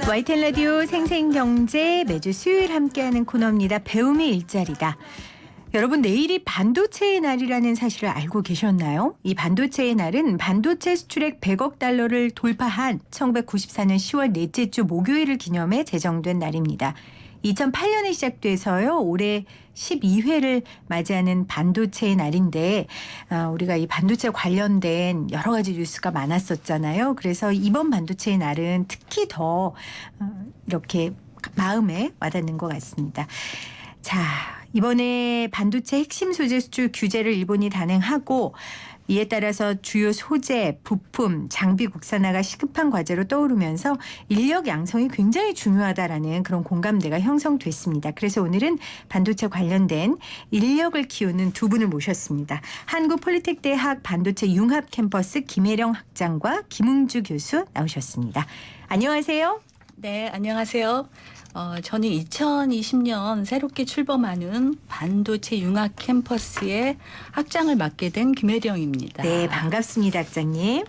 YTN 라디오 생생경제 매주 수요일 함께하는 코너입니다. 배움의 일자리다. 여러분, 내일이 반도체의 날이라는 사실을 알고 계셨나요? 이 반도체의 날은 반도체 수출액 100억 달러를 돌파한 1994년 10월 넷째 주 목요일을 기념해 제정된 날입니다. 2008년에 시작돼서요, 올해 12회를 맞이하는 반도체의 날인데, 우리가 이 반도체 관련된 여러 가지 뉴스가 많았었잖아요. 그래서 이번 반도체의 날은 특히 더 이렇게 마음에 와닿는 것 같습니다. 자, 이번에 반도체 핵심 소재 수출 규제를 일본이 단행하고, 이에 따라서 주요 소재, 부품, 장비 국산화가 시급한 과제로 떠오르면서 인력 양성이 굉장히 중요하다라는 그런 공감대가 형성됐습니다. 그래서 오늘은 반도체 관련된 인력을 키우는 두 분을 모셨습니다. 한국폴리텍대학 반도체 융합 캠퍼스 김혜령 학장과 김웅주 교수 나오셨습니다. 안녕하세요. 네, 안녕하세요. 저는 2020년 새롭게 출범하는 반도체 융합 캠퍼스의 학장을 맡게 된 김혜령입니다. 네, 반갑습니다, 학장님.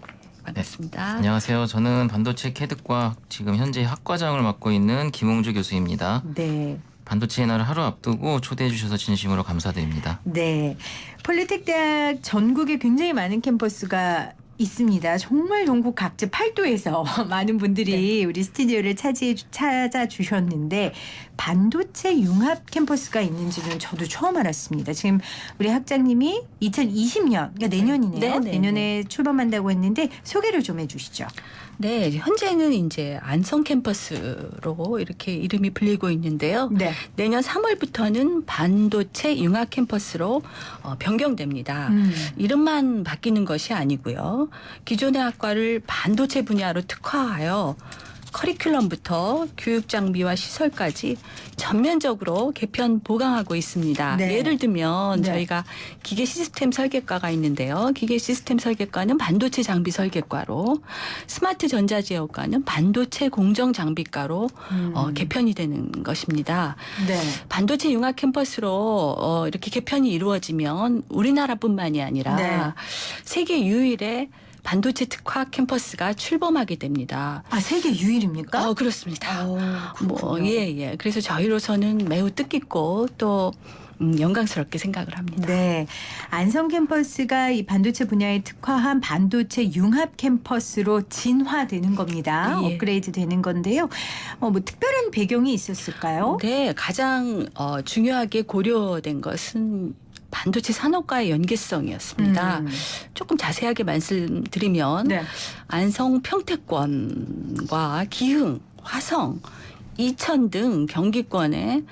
반갑습니다. 네, 안녕하세요. 저는 반도체 캐드과 지금 현재 학과장을 맡고 있는 김웅주 교수입니다. 네. 반도체의 날을 하루 앞두고 초대해 주셔서 진심으로 감사드립니다. 네. 폴리텍대학 전국에 굉장히 많은 캠퍼스가 있습니다. 정말 전국 각지 팔도에서 많은 분들이 우리 스튜디오를 찾아주셨는데 반도체 융합 캠퍼스가 있는지는 저도 처음 알았습니다. 지금 우리 학장님이 2020년, 그러니까 내년이네요. 네. 내년에 출범한다고 했는데 소개를 좀 해주시죠. 네, 현재는 이제 안성 캠퍼스로 이렇게 이름이 불리고 있는데요. 네. 내년 3월부터는 반도체 융합 캠퍼스로 변경됩니다. 이름만 바뀌는 것이 아니고요. 기존의 학과를 반도체 분야로 특화하여 커리큘럼부터 교육 장비와 시설까지 전면적으로 개편 보강하고 있습니다. 네. 예를 들면 네. 저희가 기계 시스템 설계과가 있는데요. 기계 시스템 설계과는 반도체 장비 설계과로, 스마트 전자제어과는 반도체 공정 장비과로 개편이 되는 것입니다. 네. 반도체 융합 캠퍼스로 이렇게 개편이 이루어지면 우리나라뿐만이 아니라 네. 세계 유일의 반도체 특화 캠퍼스가 출범하게 됩니다. 아, 세계 유일입니까? 그렇습니다. 그렇군요. 예. 그래서 저희로서는 매우 뜻깊고 또 영광스럽게 생각을 합니다. 네. 안성 캠퍼스가 이 반도체 분야에 특화한 반도체 융합 캠퍼스로 진화되는 겁니다. 예. 업그레이드 되는 건데요. 뭐 특별한 배경이 있었을까요? 네, 가장 중요하게 고려된 것은 반도체 산업과의 연계성이었습니다. 조금 자세하게 말씀드리면 네. 안성 평택권과 기흥, 화성, 이천 등 경기권에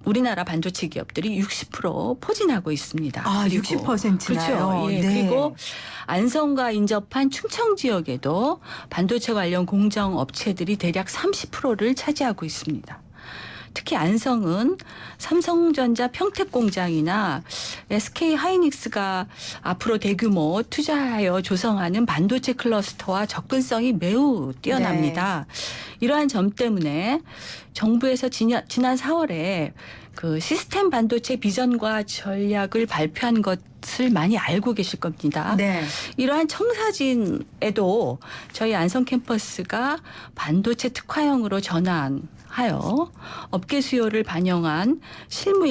우리나라 반도체 기업들이 60% 포진하고 있습니다. 아, 그리고 60%나요? 그렇죠. 예. 네. 그리고 안성과 인접한 충청 지역에도 반도체 관련 공정 업체들이 대략 30%를 차지하고 있습니다. 특히 안성은 삼성전자 평택공장이나 SK하이닉스가 앞으로 대규모 투자하여 조성하는 반도체 클러스터와 접근성이 매우 뛰어납니다. 이러한 점 때문에 정부에서 지난 4월에 그 시스템 반도체 비전과 전략을 발표한 것을 많이 알고 계실 겁니다. 네. 이러한 청사진에도 저희 안성 캠퍼스가 반도체 특화형으로 전환하여 업계 수요를 반영한 실무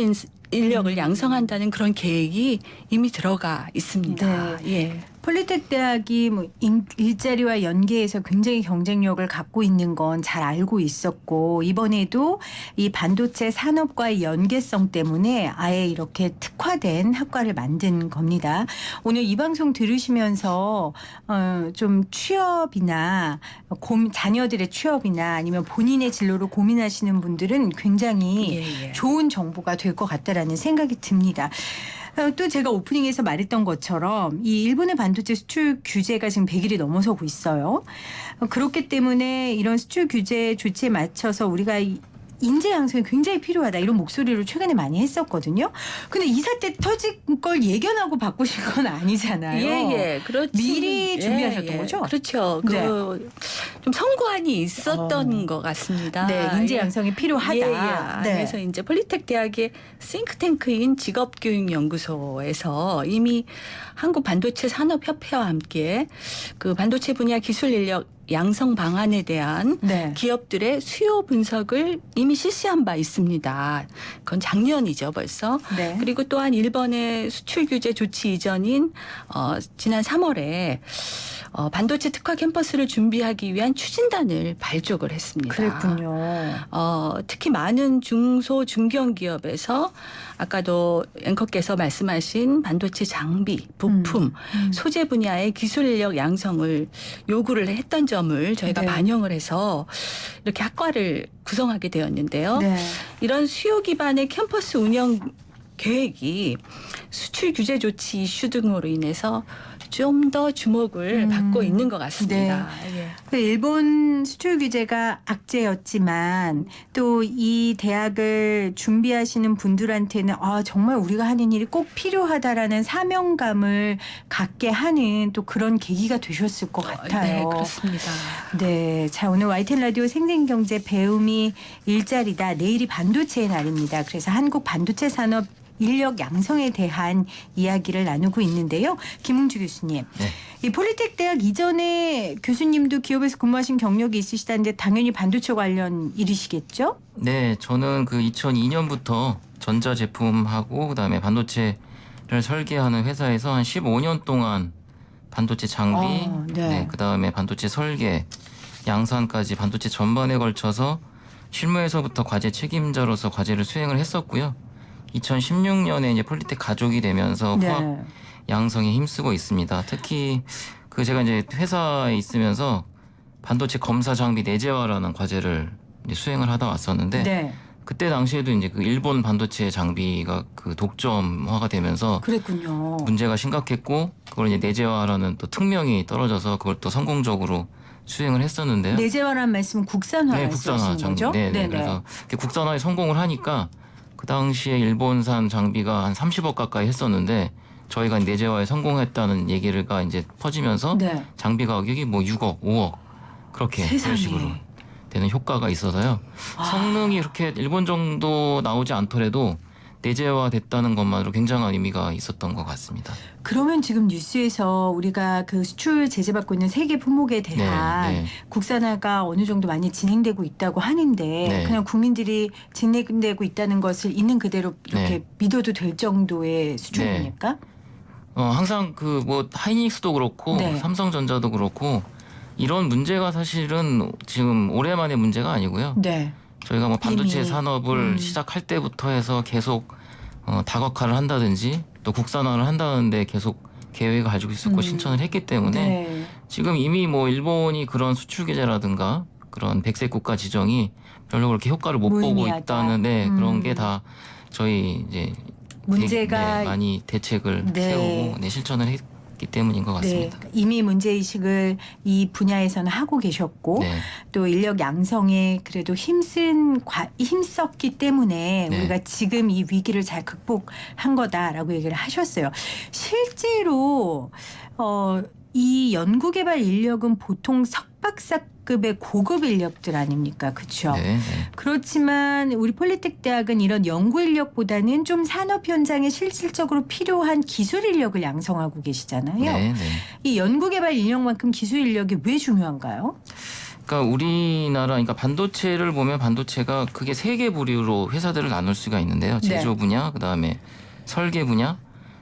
인력을 양성한다는 그런 계획이 이미 들어가 있습니다. 네. 예. 폴리텍 대학이 뭐 일자리와 연계해서 굉장히 경쟁력을 갖고 있는 건 잘 알고 있었고, 이번에도 이 반도체 산업과의 연계성 때문에 아예 이렇게 특화된 학과를 만든 겁니다. 오늘 이 방송 들으시면서 좀 취업이나 자녀들의 취업이나 아니면 본인의 진로로 고민하시는 분들은 굉장히 예. 좋은 정보가 될 것 같다라는 생각이 듭니다. 또 제가 오프닝에서 말했던 것처럼 이 일본의 반도체 수출 규제가 지금 100일이 넘어서고 있어요. 그렇기 때문에 이런 수출 규제 조치에 맞춰서 우리가 인재 양성이 굉장히 필요하다 이런 목소리를 최근에 많이 했었거든요. 근데 이 사태 터질 걸 예견하고 바꾸신 건 아니잖아요. 예. 그렇지. 미리 준비하셨던 거죠? 그렇죠. 네. 좀 선고안이 있었던 것 같습니다. 네, 인재 양성이 필요하다. 예. 네. 그래서 이제 폴리텍 대학의 싱크탱크인 직업교육연구소에서 이미 한국 반도체 산업협회와 함께 그 반도체 분야 기술 인력 양성 방안에 대한 네. 기업들의 수요 분석을 이미 실시한 바 있습니다. 그건 작년이죠, 벌써. 네. 그리고 또한 일본의 수출 규제 조치 이전인 지난 3월에 반도체 특화 캠퍼스를 준비하기 위한 추진단을 발족을 했습니다. 그랬군요. 특히 많은 중소 중견 기업에서 아까도 앵커께서 말씀하신 반도체 장비, 부품, 소재 분야의 기술 인력 양성을 요구를 했던 점을 저희가 네. 반영을 해서 이렇게 학과를 구성하게 되었는데요. 네. 이런 수요 기반의 캠퍼스 운영 계획이 수출 규제 조치 이슈 등으로 인해서 좀 더 주목을 받고 있는 것 같습니다. 예. 그 일본 수출 규제가 악재였지만 또 이 대학을 준비하시는 분들한테는 정말 우리가 하는 일이 꼭 필요하다라는 사명감을 갖게 하는 또 그런 계기가 되셨을 것 같아요. 네, 그렇습니다. 네, 자 오늘 YTN 라디오 생생경제 배움이 일자리다. 내일이 반도체의 날입니다. 그래서 한국 반도체 산업 인력 양성에 대한 이야기를 나누고 있는데요. 김웅주 교수님. 네. 이 폴리텍 대학 이전에 교수님도 기업에서 근무하신 경력이 있으시다는데 당연히 반도체 관련 일이시겠죠? 네, 저는 그 2002년부터 전자제품하고 그다음에 반도체를 설계하는 회사에서 한 15년 동안 반도체 장비, 네. 그다음에 반도체 설계, 양산까지 반도체 전반에 걸쳐서 실무에서부터 과제 책임자로서 과제를 수행을 했었고요. 2016년에 이제 폴리텍 가족이 되면서 네. 화학 양성에 힘쓰고 있습니다. 특히 그 제가 이제 회사에 있으면서 반도체 검사 장비 내재화라는 과제를 이제 수행을 하다 왔었는데 네. 그때 당시에도 이제 그 일본 반도체 장비가 그 독점화가 되면서 그랬군요. 문제가 심각했고 그걸 이제 내재화라는 또 특명이 떨어져서 그걸 또 성공적으로 수행을 했었는데요. 내재화란 말씀은 국산화 네, 국산화 말씀하시는 거죠? 장비. 네, 그래서 이렇게 국산화에 성공을 하니까 그 당시에 일본산 장비가 한 30억 가까이 했었는데 저희가 내재화에 성공했다는 얘기가 이제 퍼지면서 네. 장비 가격이 뭐 6억, 5억 그렇게 세상에. 그런 식으로 되는 효과가 있어서요. 성능이 그렇게 일본 정도 나오지 않더라도 내재화 됐다는 것만으로 굉장한 의미가 있었던 것 같습니다. 그러면 지금 뉴스에서 우리가 그 수출 제재받고 있는 세계 품목에 대한 네. 국산화가 어느 정도 많이 진행되고 있다고 하는데 네. 그냥 국민들이 진행되고 있다는 것을 있는 그대로 이렇게 네. 믿어도 될 정도의 수준입니까? 항상 그 뭐 하이닉스도 그렇고 네. 삼성전자도 그렇고 이런 문제가 사실은 지금 올해만의 문제가 아니고요. 네. 저희가 뭐 반도체 이미. 산업을 시작할 때부터 해서 계속 다각화를 한다든지 또 국산화를 한다는데 계속 계획을 가지고 있었고 신청을 했기 때문에 네. 지금 이미 뭐 일본이 그런 수출 규제라든가 그런 백색 국가 지정이 별로 그렇게 효과를 못 보고 무의미하다. 있다는 그런 게 다 저희 이제 문제가 많이 대책을 네. 세우고 실천을 했기 때문인 것 네, 같습니다. 이미 문제의식을 이 분야에서는 하고 계셨고 네. 또 인력 양성에 그래도 힘썼기 때문에 네. 우리가 지금 이 위기를 잘 극복한 거다라고 얘기를 하셨어요. 실제로 이 연구개발 인력은 보통 석박사급의 고급 인력들 아닙니까? 그렇죠? 네, 네. 그렇지만 우리 폴리텍 대학은 이런 연구 인력보다는 좀 산업 현장에 실질적으로 필요한 기술 인력을 양성하고 계시잖아요. 네, 네. 이 연구개발 인력만큼 기술 인력이 왜 중요한가요? 그러니까 우리나라 그러니까 반도체를 보면 반도체가 크게 세 개 부류로 회사들을 나눌 수가 있는데요. 제조 분야, 그다음에 설계 분야,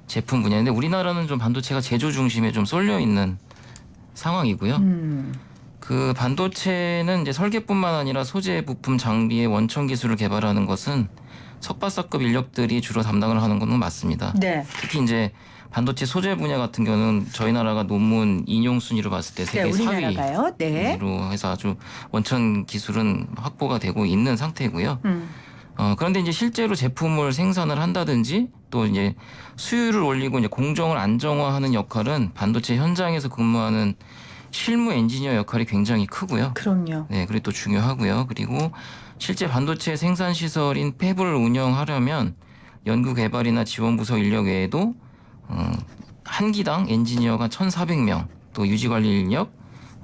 제품 분야인데 우리나라는 좀 반도체가 제조 중심에 좀 쏠려 있는 상황이고요. 그 반도체는 이제 설계뿐만 아니라 소재, 부품, 장비의 원천 기술을 개발하는 것은 석박사급 인력들이 주로 담당을 하는 건 맞습니다. 네. 특히 이제 반도체 소재 분야 같은 경우는 저희 나라가 논문 인용 순위로 봤을 때 세계 우리나라가요. 네. 4위로 해서 아주 원천 기술은 확보가 되고 있는 상태고요. 그런데 이제 실제로 제품을 생산을 한다든지 또 이제 수율을 올리고 이제 공정을 안정화하는 역할은 반도체 현장에서 근무하는 실무 엔지니어 역할이 굉장히 크고요. 그럼요. 네, 그리고 또 중요하고요. 그리고 실제 반도체 생산 시설인 팹을 운영하려면 연구 개발이나 지원 부서 인력 외에도 한 기당 엔지니어가 1,400명, 또 유지 관리 인력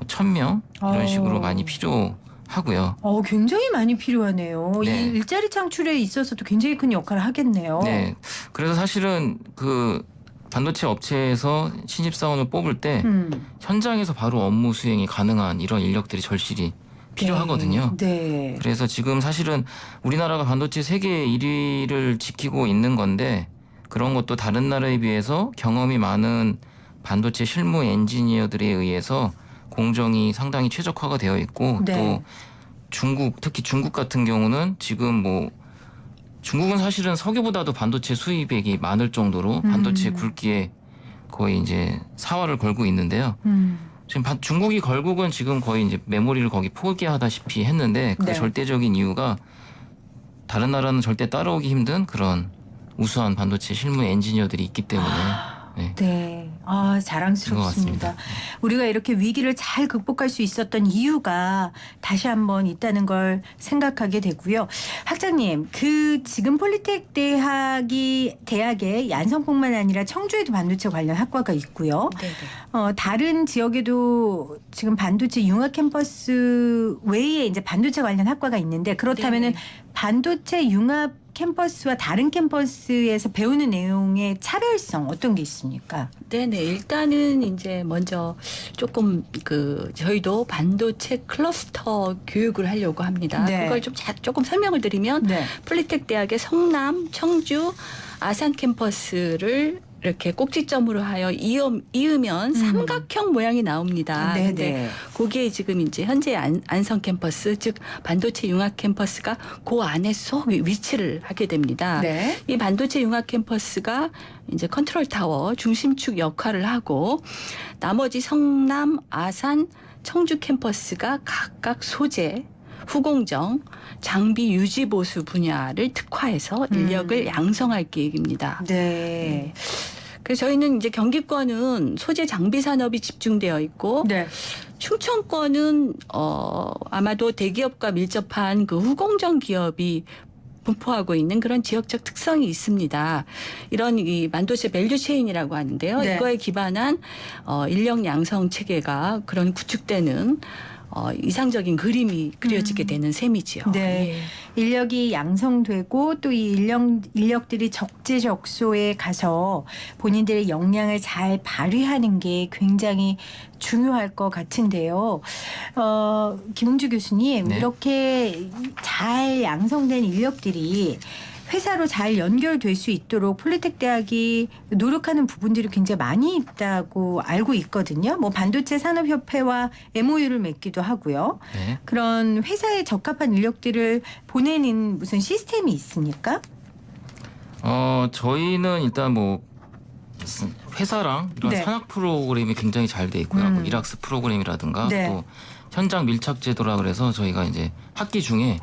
1,000명 이런 식으로 많이 필요하고요. 굉장히 많이 필요하네요. 네. 이 일자리 창출에 있어서도 굉장히 큰 역할을 하겠네요. 네, 그래서 사실은 그 반도체 업체에서 신입사원을 뽑을 때 현장에서 바로 업무 수행이 가능한 이런 인력들이 절실히 필요하거든요. 네. 그래서 지금 사실은 우리나라가 반도체 세계 1위를 지키고 있는 건데 그런 것도 다른 나라에 비해서 경험이 많은 반도체 실무 엔지니어들에 의해서 공정이 상당히 최적화가 되어 있고 네. 또 중국, 특히 중국 같은 경우는 지금 뭐 중국은 사실은 석유보다도 반도체 수입액이 많을 정도로 반도체 굵기에 거의 이제 사활을 걸고 있는데요. 지금 중국이 결국은 지금 거의 이제 메모리를 거기 포기하다시피 했는데 그 네. 절대적인 이유가 다른 나라는 절대 따라오기 힘든 그런 우수한 반도체 실무 엔지니어들이 있기 때문에 네. 네. 아, 자랑스럽습니다. 우리가 이렇게 위기를 잘 극복할 수 있었던 이유가 다시 한번 있다는 걸 생각하게 되고요. 학장님, 그 지금 폴리텍 대학의 양성뿐만 아니라 청주에도 반도체 관련 학과가 있고요. 네네. 다른 지역에도 지금 반도체 융합 캠퍼스 외에 이제 반도체 관련 학과가 있는데 그렇다면은 네네. 반도체 융합 캠퍼스와 다른 캠퍼스에서 배우는 내용의 차별성 어떤 게 있습니까? 네네. 일단은 이제 먼저 조금 저희도 반도체 클러스터 교육을 하려고 합니다. 네. 그걸 조금 설명을 드리면 네. 폴리텍 대학의 성남, 청주, 아산 캠퍼스를 이렇게 꼭지점으로 하여 이으면 삼각형 모양이 나옵니다. 네네. 근데 거기에 지금 이제 현재 안성 캠퍼스, 즉 반도체 융합 캠퍼스가 그 안에 쏙 위치를 하게 됩니다. 네. 이 반도체 융합 캠퍼스가 이제 컨트롤 타워 중심축 역할을 하고 나머지 성남, 아산, 청주 캠퍼스가 각각 소재, 후공정, 장비 유지 보수 분야를 특화해서 인력을 양성할 계획입니다. 네. 그래서 저희는 이제 경기권은 소재 장비 산업이 집중되어 있고 네. 충청권은 아마도 대기업과 밀접한 그 후공정 기업이 분포하고 있는 그런 지역적 특성이 있습니다. 이런 이 반도체 밸류 체인이라고 하는데요. 네. 이거에 기반한 인력 양성 체계가 그런 구축되는 이상적인 그림이 그려지게 되는 셈이지요. 네. 예. 인력이 양성되고 또 이 인력들이 적재적소에 가서 본인들의 역량을 잘 발휘하는 게 굉장히 중요할 것 같은데요. 김웅주 교수님, 네. 이렇게 잘 양성된 인력들이 회사로 잘 연결될 수 있도록 폴리텍 대학이 노력하는 부분들이 굉장히 많이 있다고 알고 있거든요. 뭐 반도체 산업협회와 MOU를 맺기도 하고요. 네. 그런 회사에 적합한 인력들을 보내는 무슨 시스템이 있습니까? 저희는 일단 뭐 회사랑 이런 네. 산학 프로그램이 굉장히 잘 돼 있고요. 뭐 이락스 프로그램이라든가 네. 또 현장 밀착 제도라 그래서 저희가 이제 학기 중에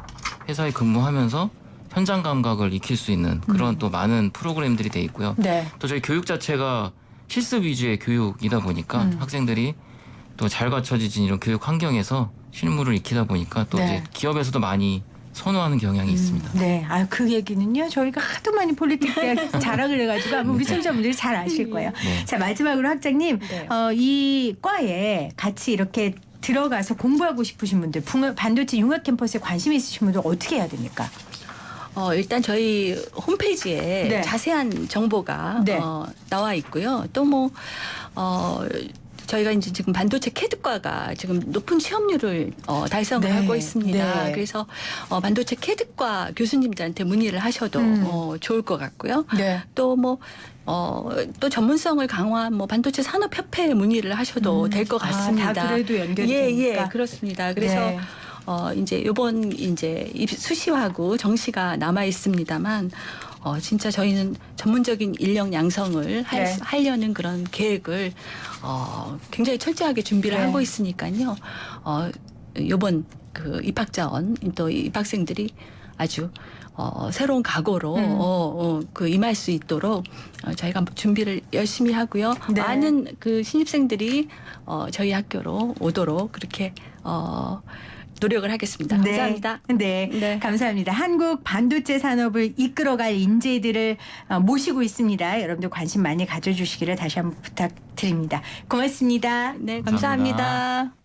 회사에 근무하면서 현장 감각을 익힐 수 있는 그런 또 많은 프로그램들이 돼 있고요. 네. 또 저희 교육 자체가 실습 위주의 교육이다 보니까 학생들이 또 잘 갖춰진 이런 교육 환경에서 실무를 익히다 보니까 또 네. 이제 기업에서도 많이 선호하는 경향이 있습니다. 네. 그 얘기는요. 저희가 하도 많이 폴리텍 대학 자랑을 해가지고 아마 우리 청자분들이 잘 아실 거예요. 네. 자, 마지막으로 학장님, 네. 이 과에 같이 이렇게 들어가서 공부하고 싶으신 분들, 반도체 융합 캠퍼스에 관심 있으신 분들 어떻게 해야 됩니까? 일단 저희 홈페이지에 네. 자세한 정보가 네. 나와 있고요. 또 뭐 저희가 이제 지금 반도체 캐드과가 지금 높은 취업률을 달성을 네. 하고 있습니다. 네. 그래서 반도체 캐드과 교수님들한테 문의를 하셔도 좋을 것 같고요. 네. 또 뭐 또 전문성을 강화한 뭐 반도체 산업협회에 문의를 하셔도 될 것 같습니다. 다 그래도 연결이 예, 되니까. 예, 그렇습니다. 그래서 네. 이제 요번 이제 수시하고 정시가 남아 있습니다만 진짜 저희는 전문적인 인력 양성을 네. 하려는 그런 계획을 굉장히 철저하게 준비를 네. 하고 있으니까요. 요번 그 입학자원 또 입학생들이 아주 새로운 각오로 임할 수 있도록 저희가 준비를 열심히 하고요. 네. 많은 그 신입생들이 저희 학교로 오도록 그렇게 노력을 하겠습니다. 네. 감사합니다. 네. 네. 감사합니다. 한국 반도체 산업을 이끌어갈 인재들을 모시고 있습니다. 여러분들 관심 많이 가져주시기를 다시 한번 부탁드립니다. 고맙습니다. 네, 감사합니다. 감사합니다.